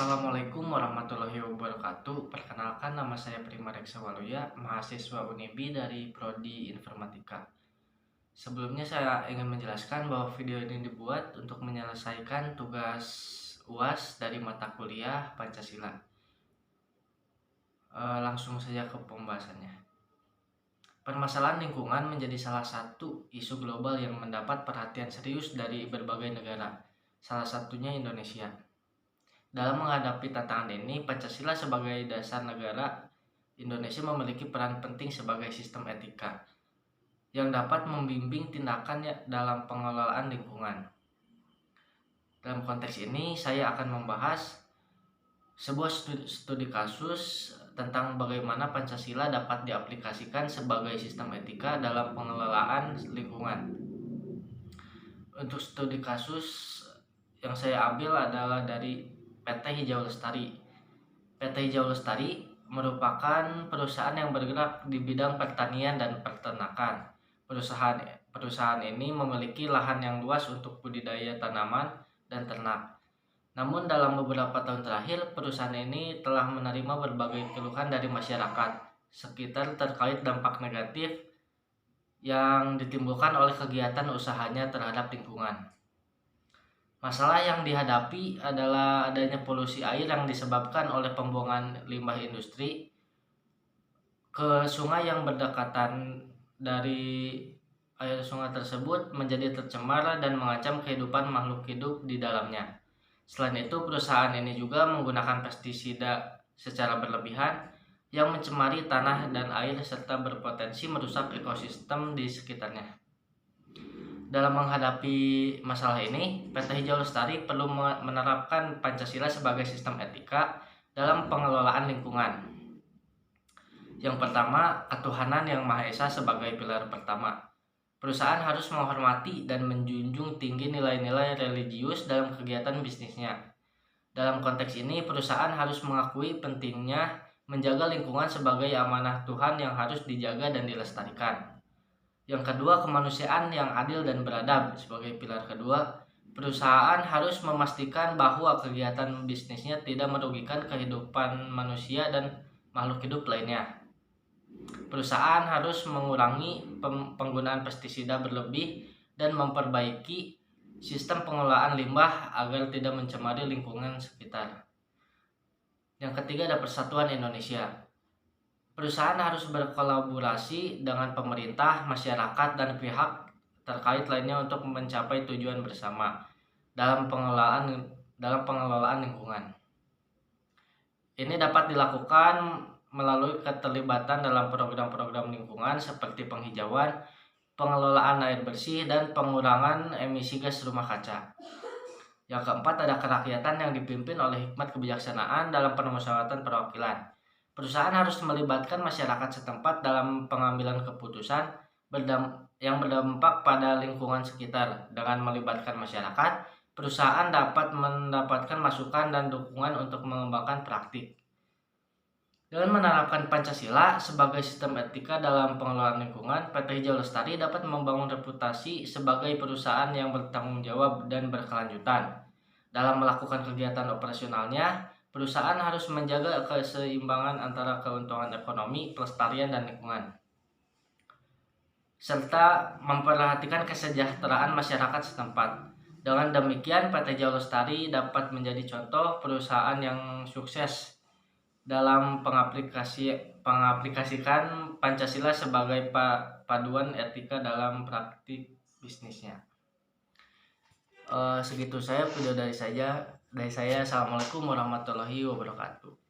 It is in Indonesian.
Assalamualaikum warahmatullahi wabarakatuh. Perkenalkan, nama saya Prima Reksa Waluya, mahasiswa Unibi dari Prodi Informatika. Sebelumnya saya ingin menjelaskan bahwa video ini dibuat untuk menyelesaikan tugas UAS dari mata kuliah Pancasila. Langsung saja ke pembahasannya. Permasalahan lingkungan menjadi salah satu isu global yang mendapat perhatian serius dari berbagai negara, salah satunya Indonesia. Dalam menghadapi tantangan ini, Pancasila sebagai dasar negara Indonesia memiliki peran penting sebagai sistem etika yang dapat membimbing tindakan dalam pengelolaan lingkungan. Dalam konteks ini, saya akan membahas sebuah studi kasus tentang bagaimana Pancasila dapat diaplikasikan sebagai sistem etika dalam pengelolaan lingkungan. Untuk studi kasus yang saya ambil adalah dari PT Hijau Lestari. PT Hijau Lestari merupakan perusahaan yang bergerak di bidang pertanian dan peternakan. Perusahaan ini memiliki lahan yang luas untuk budidaya tanaman dan ternak. Namun dalam beberapa tahun terakhir, perusahaan ini telah menerima berbagai keluhan dari masyarakat sekitar terkait dampak negatif yang ditimbulkan oleh kegiatan usahanya terhadap lingkungan. Masalah yang dihadapi adalah adanya polusi air yang disebabkan oleh pembuangan limbah industri ke sungai yang berdekatan. Dari air sungai tersebut menjadi tercemar dan mengancam kehidupan makhluk hidup di dalamnya. Selain itu, perusahaan ini juga menggunakan pestisida secara berlebihan yang mencemari tanah dan air serta berpotensi merusak ekosistem di sekitarnya. Dalam menghadapi masalah ini, PT Hijau Lestari perlu menerapkan Pancasila sebagai sistem etika dalam pengelolaan lingkungan. Yang pertama, ketuhanan yang Maha Esa sebagai pilar pertama. Perusahaan harus menghormati dan menjunjung tinggi nilai-nilai religius dalam kegiatan bisnisnya. Dalam konteks ini, perusahaan harus mengakui pentingnya menjaga lingkungan sebagai amanah Tuhan yang harus dijaga dan dilestarikan. Yang kedua, kemanusiaan yang adil dan beradab. Sebagai pilar kedua, perusahaan harus memastikan bahwa kegiatan bisnisnya tidak merugikan kehidupan manusia dan makhluk hidup lainnya. Perusahaan harus mengurangi penggunaan pestisida berlebih dan memperbaiki sistem pengelolaan limbah agar tidak mencemari lingkungan sekitar. Yang ketiga, ada persatuan Indonesia. Perusahaan harus berkolaborasi dengan pemerintah, masyarakat, dan pihak terkait lainnya untuk mencapai tujuan bersama dalam pengelolaan lingkungan. Ini dapat dilakukan melalui keterlibatan dalam program-program lingkungan seperti penghijauan, pengelolaan air bersih, dan pengurangan emisi gas rumah kaca. Yang keempat, ada kerakyatan yang dipimpin oleh hikmat kebijaksanaan dalam permusyawaratan perwakilan. Perusahaan harus melibatkan masyarakat setempat dalam pengambilan keputusan yang berdampak pada lingkungan sekitar. Dengan melibatkan masyarakat, perusahaan dapat mendapatkan masukan dan dukungan untuk mengembangkan praktik. Dengan menerapkan Pancasila sebagai sistem etika dalam pengelolaan lingkungan, PT Hijau Lestari dapat membangun reputasi sebagai perusahaan yang bertanggung jawab dan berkelanjutan. Dalam melakukan kegiatan operasionalnya, perusahaan harus menjaga keseimbangan antara keuntungan ekonomi, pelestarian, dan lingkungan, serta memperhatikan kesejahteraan masyarakat setempat. Dengan demikian, PT Hijau Lestari dapat menjadi contoh perusahaan yang sukses dalam pengaplikasikan Pancasila sebagai paduan etika dalam praktik bisnisnya. Segitu saya video dari saya. Assalamualaikum warahmatullahi wabarakatuh.